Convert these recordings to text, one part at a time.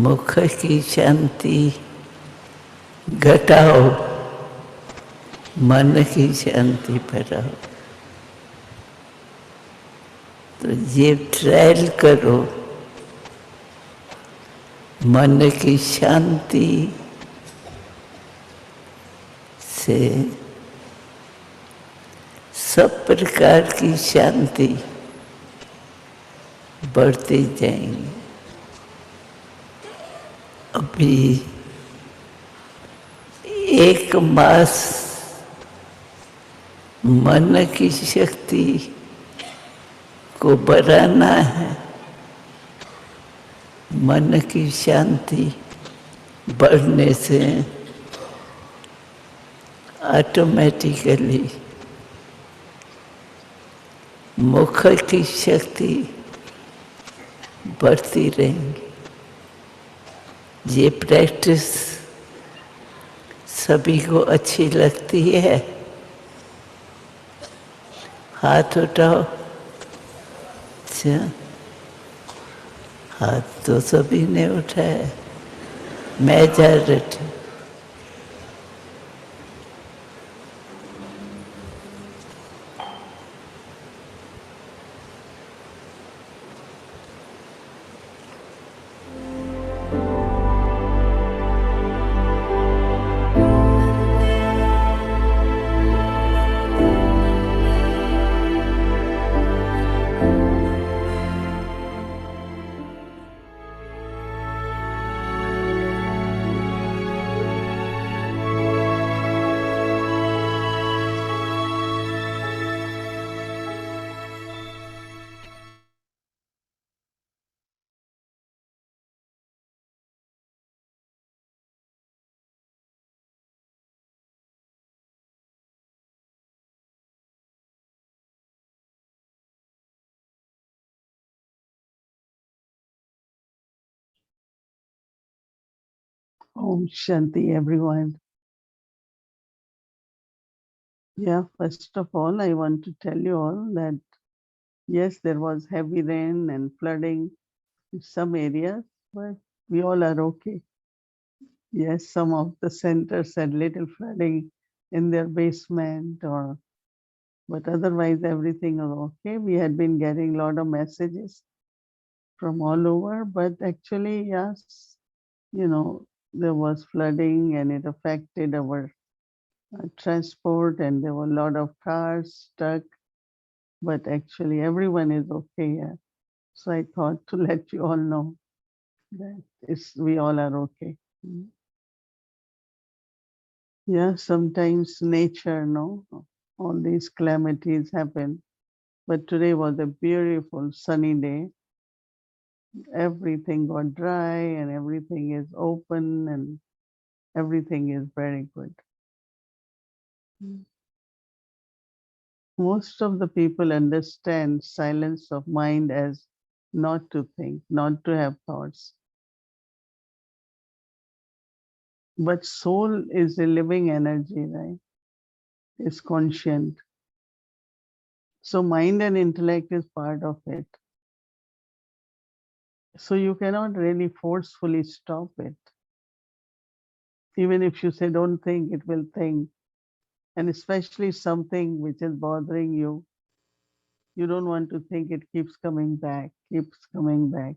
मुख की शांति घटाओ, मन की शांति बढ़ाओ। तो ये ट्रायल करो, मन की शांति से सब प्रकार की शांति बढ़ती जाएंगी। अभी 1 मास मन की शक्ति को बढ़ाना है। मन की शांति बढ़ने से ऑटोमेटिकली मुख की शक्ति बढ़ती रहेंगी। ये प्रैक्टिस सभी को अच्छी लगती है? हाथ उठाओ। अच्छा, हाथ तो सभी ने उठाया, majority. Om Shanti, everyone. Yeah, first of all, I want to tell you all that yes, there was heavy rain and flooding in some areas, but we all are okay. Yes, some of the centers had little flooding in their basement, but otherwise everything was okay. We had been getting a lot of messages from all over, but actually, yes, there was flooding and it affected our transport, and there were a lot of cars stuck, but actually everyone is okay. Yeah. So I thought to let you all know that we all are okay. Yeah, sometimes nature, no, all these calamities happen, but today was a beautiful sunny day. Everything got dry and everything is open and everything is very good. Most of the people understand silence of mind as not to think, not to have thoughts. But soul is a living energy, right? It's conscient. So mind and intellect is part of it. So you cannot really forcefully stop it. Even if you say don't think, it will think. And especially something which is bothering you don't want to think, it keeps coming back, keeps coming back.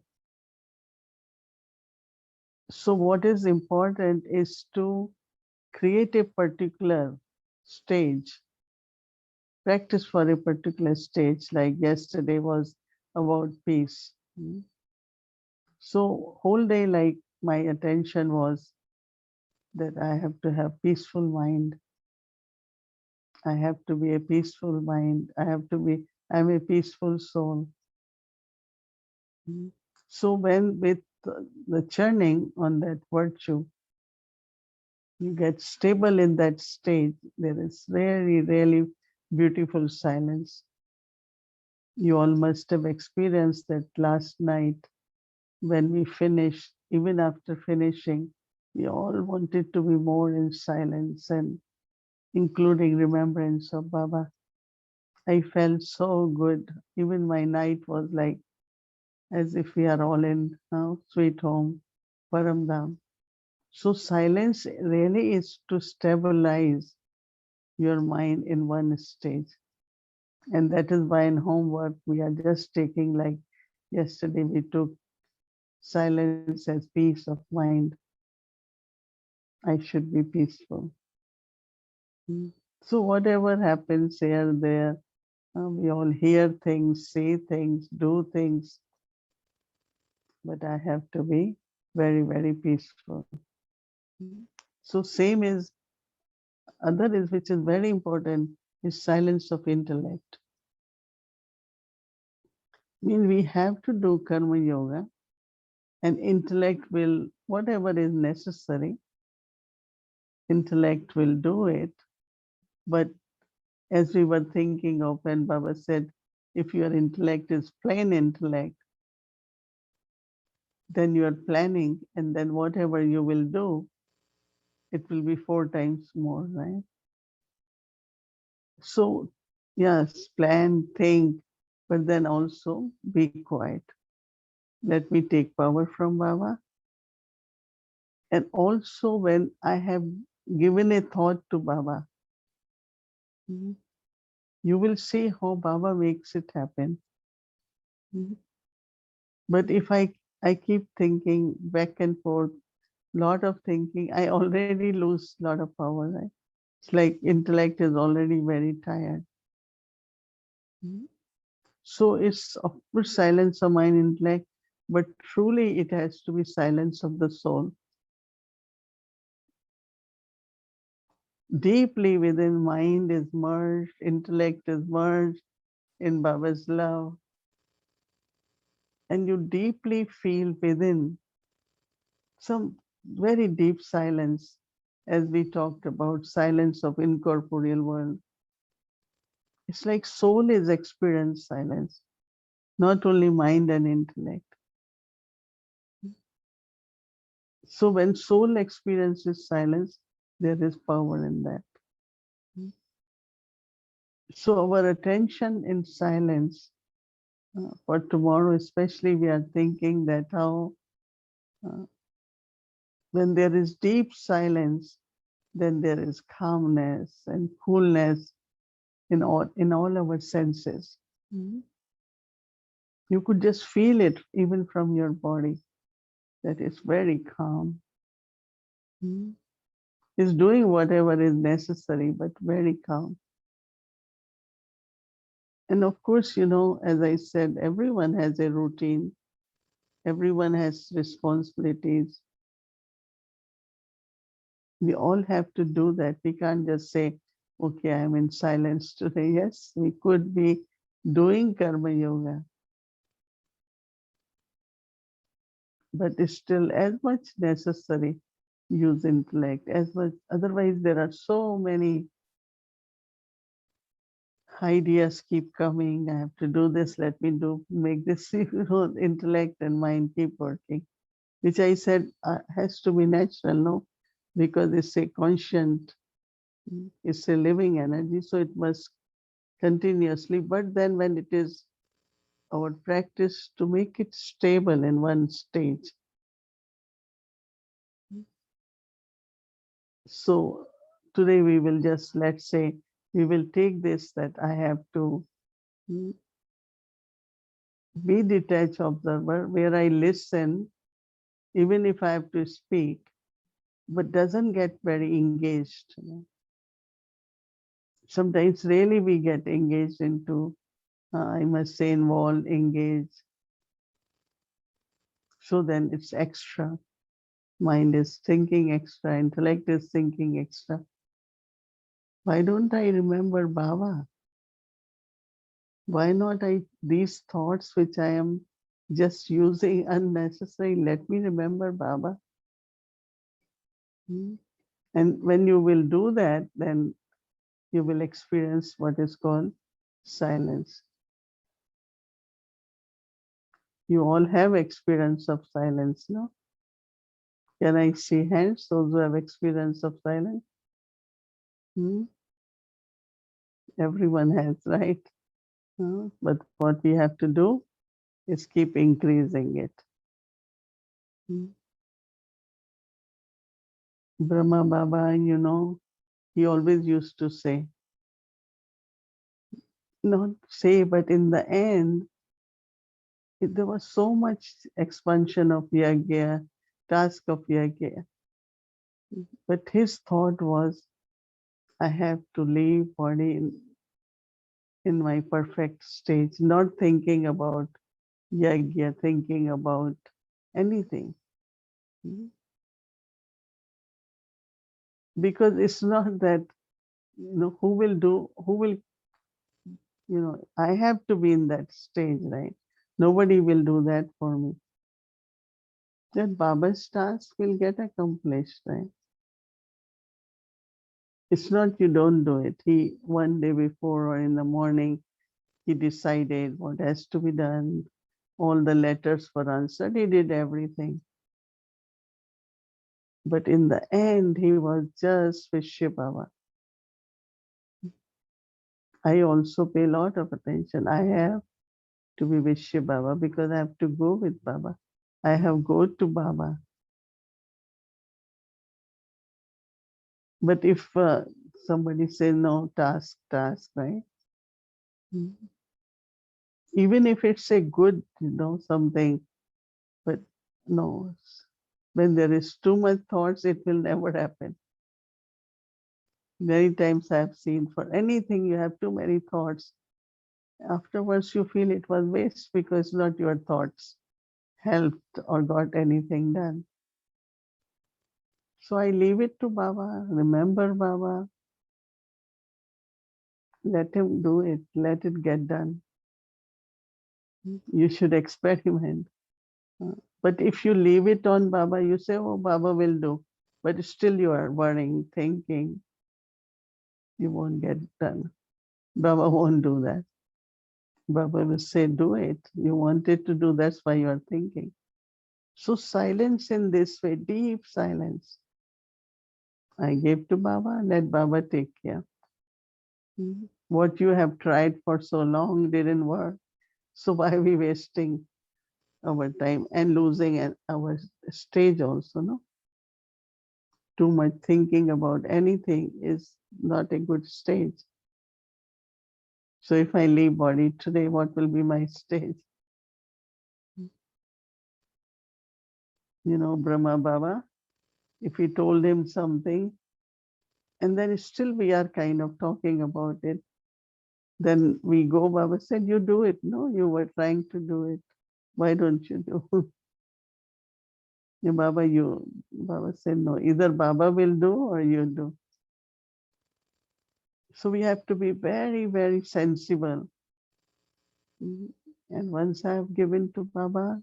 So what is important is to create a particular stage, practice for a particular stage, like yesterday was about peace. So whole day, like my attention was that I have to have peaceful mind. I have to be a peaceful mind. I'm a peaceful soul. So when with the churning on that virtue, you get stable in that stage, there is really, really beautiful silence. You all must have experienced that last night when we finished. Even after finishing, we all wanted to be more in silence and including remembrance of Baba. I felt so good. Even my night was like as if we are all in sweet home. Paramdham. So silence really is to stabilize your mind in one stage. And that is why in homework we are just taking, like yesterday we took silence as peace of mind. I should be peaceful. Mm. So whatever happens here, there, we all hear things, say things, do things, but I have to be very, very peaceful. Mm. So same is, other is, which is very important, is silence of intellect. I mean, we have to do karma yoga, and intellect will, whatever is necessary, intellect will do it. But as we were thinking of when Baba said, if your intellect is plain intellect, then you are planning, and then whatever you will do, it will be 4 times more, right? So, yes, plan, think, but then also be quiet. Let me take power from Baba. And also, when I have given a thought to Baba, you will see how Baba makes it happen. But if I keep thinking back and forth, lot of thinking, I already lose lot of power, right? It's like intellect is already very tired. So it's of course silence of mind, intellect, but truly it has to be silence of the soul. Deeply within, mind is merged, intellect is merged in Baba's love, and you deeply feel within some very deep silence, as we talked about silence of incorporeal world. It's like soul is experienced silence, not only mind and intellect. So when soul experiences silence, there is power in that. So our attention in silence, for tomorrow especially, we are thinking that how uh, when there is deep silence, then there is calmness and coolness in all our senses. You could just feel it even from your body, that it's very calm. It's doing whatever is necessary, but very calm. And of course, as I said, everyone has a routine, everyone has responsibilities. We all have to do that. We can't just say, okay, I'm in silence today. Yes, we could be doing karma yoga, but it's still as much necessary use intellect as much. Otherwise, there are so many ideas keep coming. I have to do this. Let me make this. Intellect and mind keep working, which I said has to be natural, no, because it's a conscient, it's a living energy, so it must continuously. But then when it is our practice to make it stable in one stage. So today we will just, let's say, we will take this, that I have to be detached observer where I listen, even if I have to speak, but doesn't get very engaged. Sometimes really we get engaged into, I must say, involved, engaged. So then it's extra. Mind is thinking extra, intellect is thinking extra. Why don't I remember Baba? Why not these thoughts which I am just using unnecessary? Let me remember Baba. And when you will do that, then you will experience what is called silence. You all have experience of silence, no? Can I see hands, those who have experience of silence? Hmm? Everyone has, right? But what we have to do is keep increasing it. Brahma Baba, he always used to say, not say, but in the end, there was so much expansion of yagya, task of yagya. But his thought was, I have to leave body in my perfect stage, not thinking about yagya, thinking about anything. Because it's not that, who will, I have to be in that stage, right? Nobody will do that for me. That Baba's task will get accomplished, right? It's not you don't do it. He, one day before or in the morning, he decided what has to be done. All the letters were answered. He did everything. But in the end, he was just with Shiv Baba. I also pay a lot of attention. I have to be with Shiv Baba because I have to go with Baba. I have go to Baba. But if somebody say no, task, right? Even if it's a good, something, but no, when there is too much thoughts, it will never happen. Many times I have seen for anything you have too many thoughts. Afterwards, you feel it was waste because not your thoughts helped or got anything done. So I leave it to Baba, remember Baba, let him do it, let it get done. You should experiment. But if you leave it on Baba, you say, oh, Baba will do. But still you are worrying, thinking, you won't get done. Baba won't do that. Baba will say, do it. You wanted to do, that's why you are thinking. So silence in this way, deep silence. I gave to Baba, let Baba take care. What you have tried for so long didn't work. So why are we wasting our time and losing our stage also, no? Too much thinking about anything is not a good stage. So if I leave body today, what will be my stage? Brahma Baba, if we told him something, and then still we are kind of talking about it, then we go, Baba said, you do it. No, you were trying to do it. Why don't you do? Baba said, no, either Baba will do or you do. So we have to be very, very sensible. And once I have given to Baba,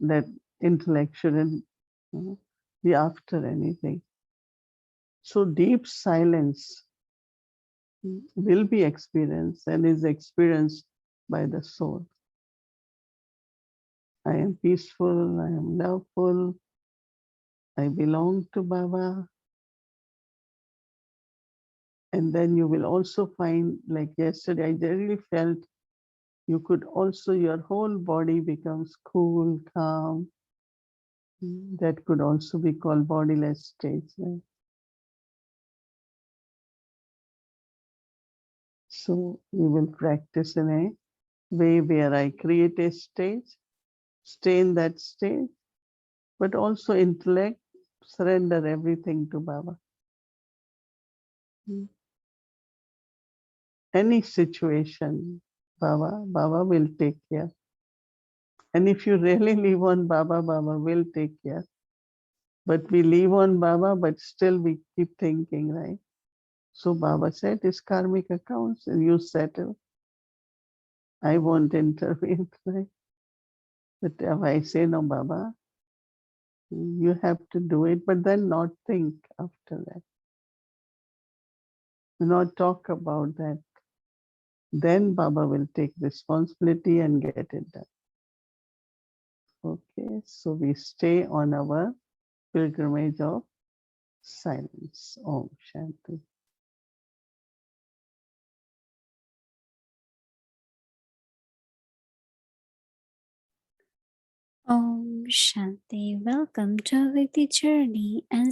that intellect shouldn't be after anything. So deep silence will be experienced and is experienced by the soul. I am peaceful, I am loveful, I belong to Baba. And then you will also find, like yesterday, I really felt you could also, your whole body becomes cool, calm. That could also be called bodiless state. Right? So we will practice in a way where I create a stage, stay in that stage, but also intellect, surrender everything to Baba. Any situation, Baba will take care. And if you really live on Baba, Baba will take care. But we live on Baba, but still we keep thinking, right? So Baba said, it's karmic accounts, and you settle. I won't intervene, right? But if I say, no, Baba, you have to do it, but then not think after that. Not talk about that. Then Baba will take responsibility and get it done. Okay, so we stay on our pilgrimage of silence. Om Shanti. Om Shanti. Welcome to Avidya Journey and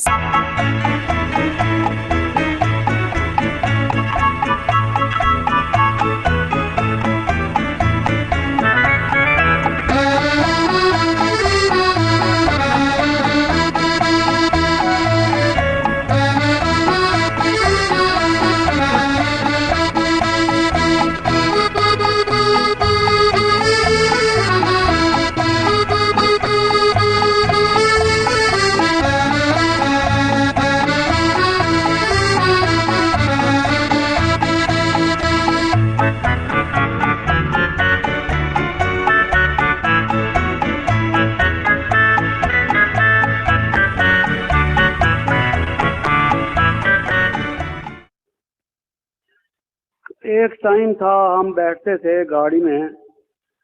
एक time था हम बैठते थे गाड़ी में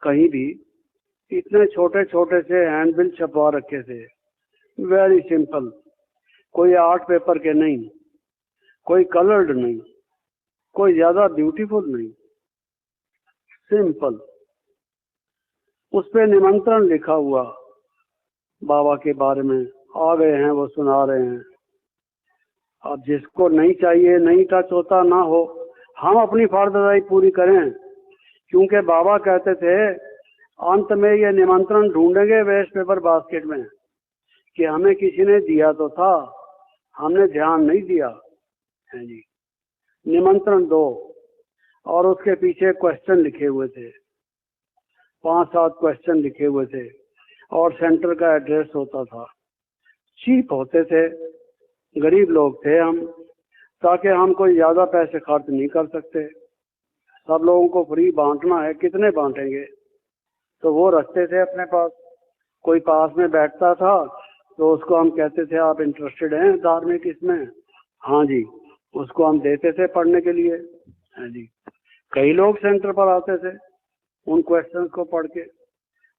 कहीं भी, इतने छोटे छोटे से हैंडबिल छपवा रखे थे, वेरी सिंपल, कोई आर्ट पेपर के नहीं, कोई कलर्ड नहीं, कोई ज्यादा ब्यूटीफुल नहीं, सिंपल। उस पे निमंत्रण लिखा हुआ बाबा के बारे में, आ गए हैं वो सुना रहे हैं। अब जिसको नहीं चाहिए, नहीं टच होता ना हो, हम अपनी फर्जदारी पूरी करें, क्योंकि बाबा कहते थे अंत में ये निमंत्रण ढूंढेंगे वेस्ट पेपर बास्केट में कि हमें किसी ने दिया तो था, हमने ध्यान नहीं दिया है जी। निमंत्रण दो, और उसके पीछे क्वेश्चन लिखे हुए थे, 5-7 क्वेश्चन लिखे हुए थे, और सेंटर का एड्रेस होता था। चीप होते थे, गरीब लोग थे हम, ताकि हम कोई ज्यादा पैसे खर्च नहीं कर सकते। सब लोगों को फ्री बांटना है, कितने बांटेंगे, तो वो रखते थे अपने पास। कोई पास में बैठता था तो उसको हम कहते थे आप इंटरेस्टेड हैं धार्मिक इसमें? हाँ जी, उसको हम देते थे पढ़ने के लिए। हाँ जी, कई लोग सेंटर पर आते थे उन क्वेश्चंस को पढ़ के।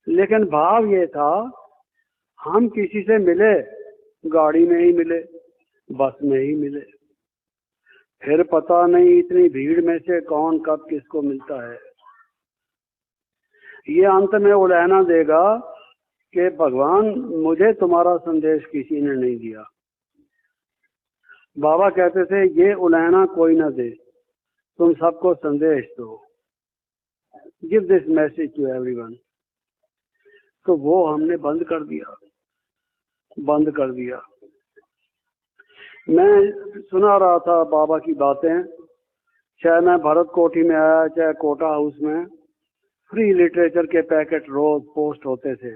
लेकिन भाव ये था, हम किसी से मिले, गाड़ी में ही मिले, बस में ही मिले, फिर पता नहीं इतनी भीड़ में से कौन कब किसको मिलता है। ये अंत में उलहना देगा कि भगवान मुझे तुम्हारा संदेश किसी ने नहीं दिया। बाबा कहते थे ये उलहना कोई ना दे, तुम सबको संदेश दो, give this message to everyone. तो वो हमने बंद कर दिया, बंद कर दिया। मैं सुना रहा था बाबा की बातें, चाहे मैं भरत कोठी में आया, चाहे कोटा हाउस में, फ्री लिटरेचर के पैकेट रोज पोस्ट होते थे,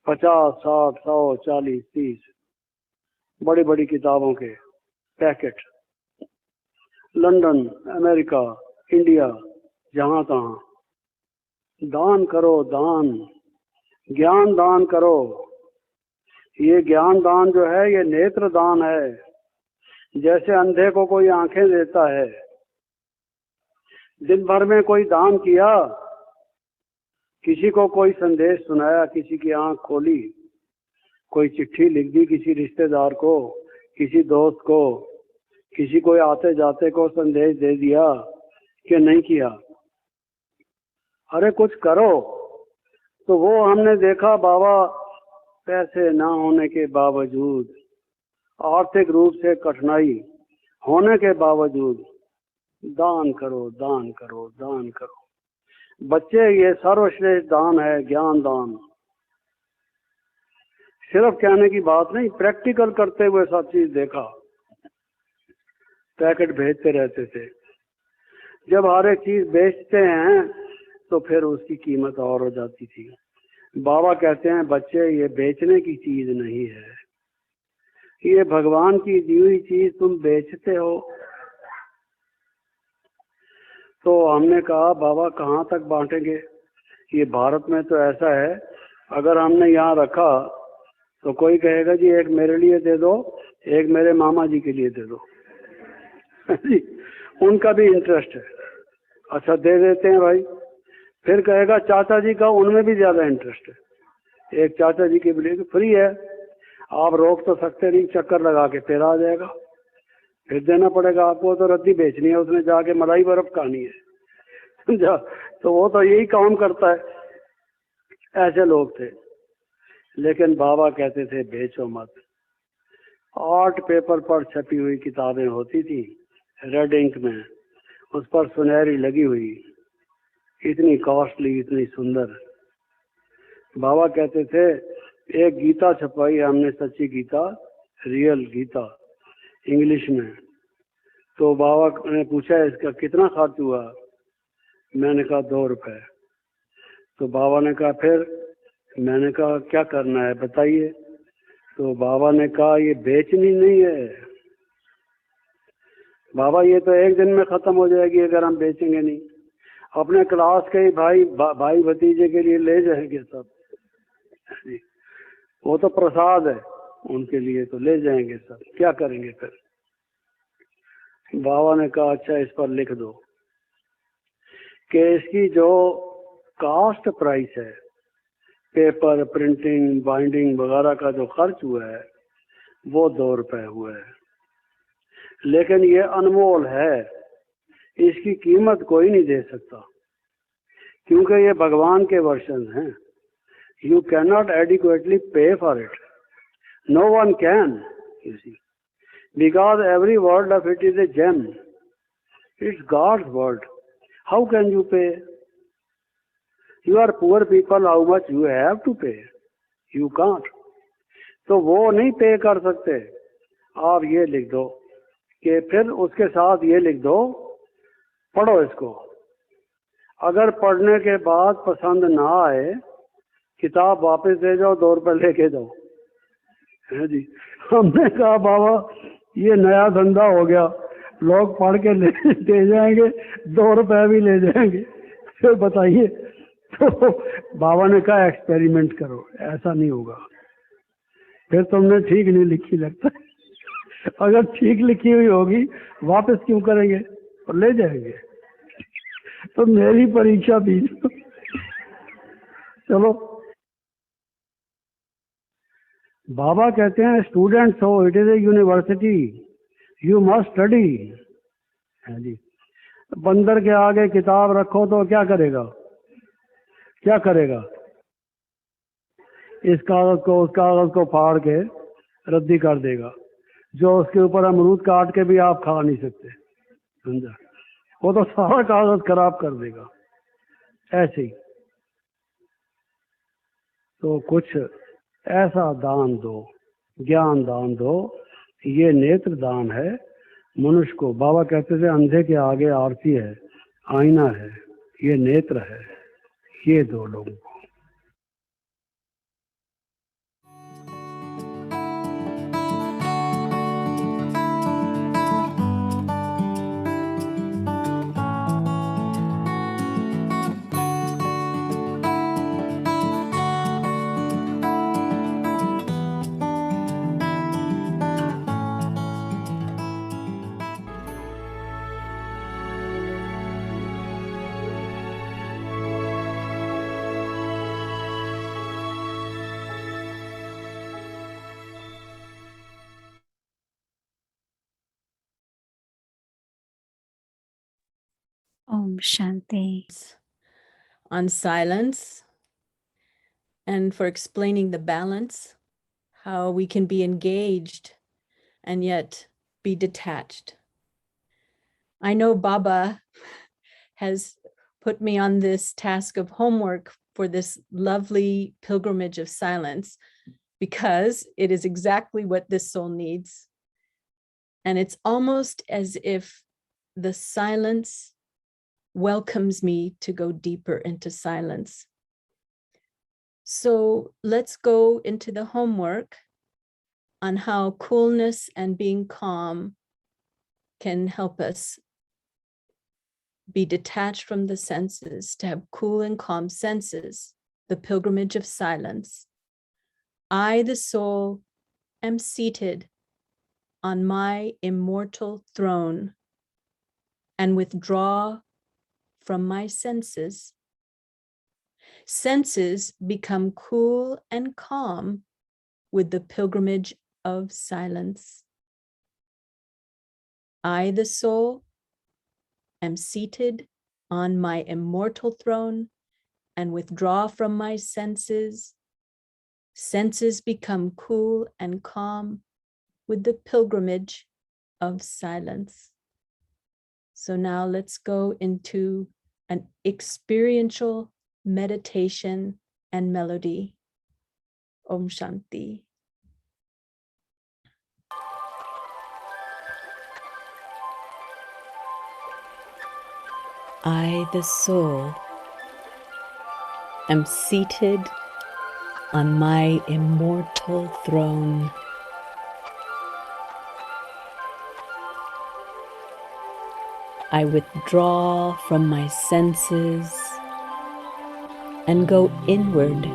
50, 60, 100, 40, 30 बड़ी बड़ी किताबों के पैकेट। लंदन, अमेरिका, इंडिया, जहां तहां दान करो, दान, ज्ञान दान करो। ये ज्ञान दान जो है ये नेत्र दान है, जैसे अंधे को कोई आंखें देता है। दिन भर में कोई दान किया, किसी को कोई संदेश सुनाया, किसी की आंख खोली, कोई चिट्ठी लिख दी किसी रिश्तेदार को, किसी दोस्त को, किसी को आते जाते को संदेश दे दिया कि नहीं किया। अरे कुछ करो। तो वो हमने देखा बाबा पैसे ना होने के बावजूद, आर्थिक रूप से कठिनाई होने के बावजूद, दान करो, दान करो, दान करो। बच्चे, ये सर्वश्रेष्ठ दान है, ज्ञान दान। सिर्फ कहने की बात नहीं, प्रैक्टिकल करते हुए सब चीज देखा। पैकेट भेजते रहते थे। जब हर एक चीज बेचते हैं तो फिर उसकी कीमत और हो जाती थी। बाबा कहते हैं बच्चे ये बेचने की चीज नहीं है, ये भगवान की दी हुई चीज तुम बेचते हो। तो हमने कहा बाबा कहाँ तक बांटेंगे? ये भारत में तो ऐसा है, अगर हमने यहाँ रखा तो कोई कहेगा जी एक मेरे लिए दे दो, एक मेरे मामा जी के लिए दे दो। उनका भी इंटरेस्ट है, अच्छा दे देते हैं भाई। फिर कहेगा चाचा जी का, उनमें भी ज्यादा इंटरेस्ट है। एक चाचा जी के लिए फ्री है, आप रोक तो सकते नहीं, चक्कर लगा के फिर आ जाएगा, फिर देना पड़ेगा आपको। तो रद्दी बेचनी है, उसने जाके मलाई बर्फ खानी है, समझा? तो वो तो यही काम करता है। ऐसे लोग थे। लेकिन बाबा कहते थे बेचो मत। आर्ट पेपर पर छपी हुई किताबें होती थी, रेड इंक में, उस पर सुनहरी लगी हुई, इतनी कॉस्टली, इतनी सुंदर। बाबा कहते थे एक गीता छपवाई हमने, सच्ची गीता, रियल गीता, इंग्लिश में। तो बाबा ने पूछा इसका कितना खर्च हुआ? मैंने कहा 2 रुपए। तो बाबा ने कहा फिर? मैंने कहा क्या करना है बताइए। तो बाबा ने कहा ये बेचनी नहीं है बाबा, ये तो एक दिन में खत्म हो जाएगी अगर हम बेचेंगे नहीं। अपने क्लास के ही भाई भतीजे के लिए ले जाएंगे सब, वो तो प्रसाद है उनके लिए, तो ले जाएंगे सब, क्या करेंगे फिर? बाबा ने कहा अच्छा इस पर लिख दो कि इसकी जो कास्ट प्राइस है, पेपर, प्रिंटिंग, बाइंडिंग वगैरह का जो खर्च हुआ है वो 2 रुपए हुआ है, लेकिन ये अनमोल है, इसकी कीमत कोई नहीं दे सकता, क्योंकि ये भगवान के वर्षन हैं। You cannot adequately pay for it. No one can, you see, because every word of it is a gem. It's God's word. How can you pay? You are poor people, how much you have to pay? You can't. तो वो नहीं पे कर सकते। आप ये लिख दो कि फिर उसके साथ ये लिख दो, पढ़ो इसको, अगर पढ़ने के बाद पसंद ना आए किताब वापस दे जाओ, 2 रुपए लेके जाओ, है जी। हमने कहा बाबा ये नया धंधा हो गया, लोग पढ़ के दे जाएंगे, 2 रुपए भी ले जाएंगे, फिर बताइए। तो बाबा ने कहा एक्सपेरिमेंट करो, ऐसा नहीं होगा, फिर तुमने ठीक नहीं लिखी लगता। अगर ठीक लिखी हुई होगी वापस क्यों करेंगे और ले जाएंगे। तो मेरी परीक्षा दी। चलो, बाबा कहते हैं स्टूडेंट्स हो, it is a university, you must study, है जी। बंदर के आगे किताब रखो तो क्या करेगा, क्या करेगा? इस कागज को उस कागज को फाड़ के रद्दी कर देगा, जो उसके ऊपर अमरूद काट के भी आप खा नहीं सकते, समझा? वो तो सारा कागज खराब कर देगा। ऐसे ही तो कुछ ऐसा दान दो, ज्ञान दान दो, ये नेत्र दान है मनुष्य को। बाबा कहते थे अंधे के आगे आरती है, आईना है, ये नेत्र है, ये दो लोगों को। Om Shanti. On silence and for explaining the balance, how we can be engaged and yet be detached. I know Baba has put me on this task of homework for this lovely pilgrimage of silence, because it is exactly what this soul needs. And it's almost as if the silence welcomes me to go deeper into silence. So let's go into the homework on how coolness and being calm can help us be detached from the senses, to have cool and calm senses, the pilgrimage of silence. I, the soul, am seated on my immortal throne and withdraw from my senses. Senses become cool and calm with the pilgrimage of silence. I, the soul, am seated on my immortal throne and withdraw from my senses. senses become cool and calm with the pilgrimage of silence. So now let's go into an experiential meditation and melody. Om Shanti. I, the soul, am seated on my immortal throne. I withdraw from my senses and go inward.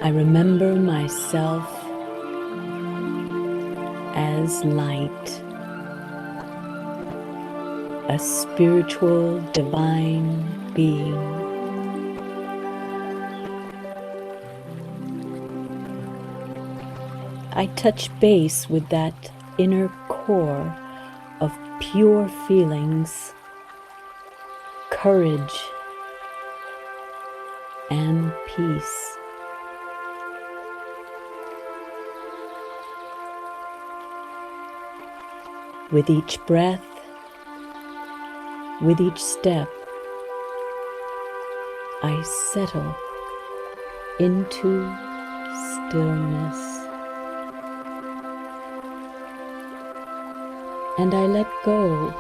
I remember myself as light, a spiritual divine being. I touch base with that inner core of pure feelings, courage, and peace. With each breath, with each step, I settle into stillness. And I let go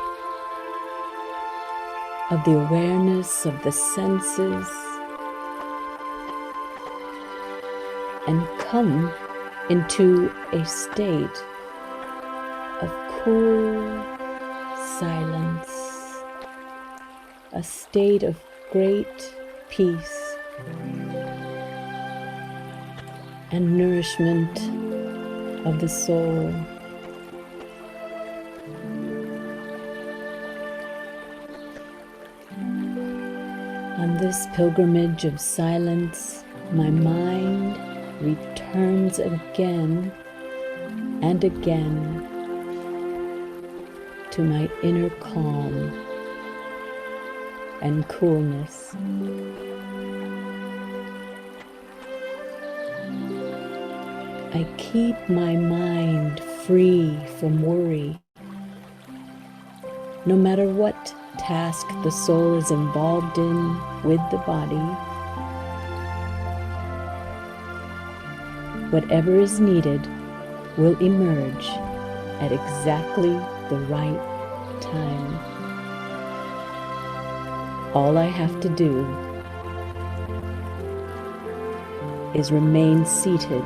of the awareness of the senses and come into a state of cool silence, a state of great peace and nourishment of the soul. On this pilgrimage of silence, my mind returns again and again to my inner calm and coolness. I keep my mind free from worry. No matter what task the soul is involved in with the body, whatever is needed will emerge at exactly the right time. All I have to do is remain seated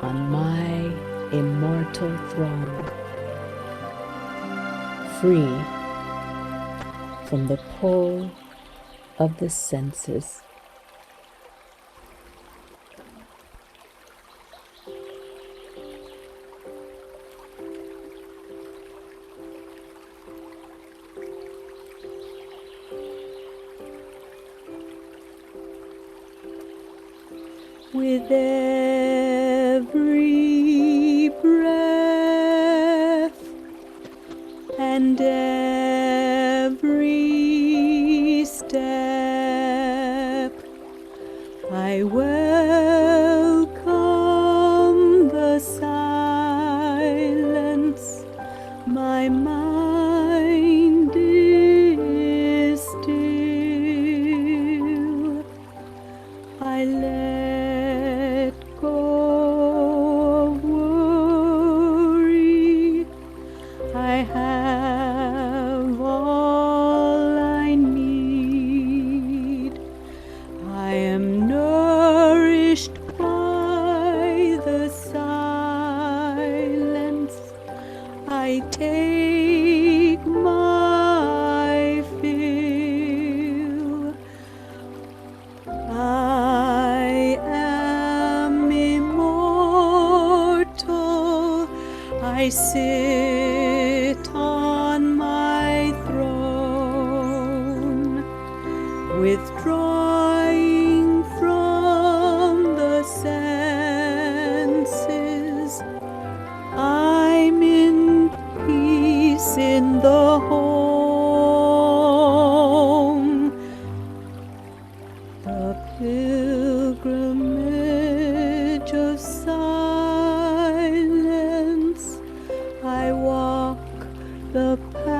on my immortal throne, free from the pull of the senses. With every breath and every step, I welcome the silence. My mind is still. I let go of worry. I have all I need. I am nourished by the silence. I take my fill. I am immortal. I sit on my throne, withdrawing from the senses. I'm in peace in the home. pilgrimage of silence, I walk the path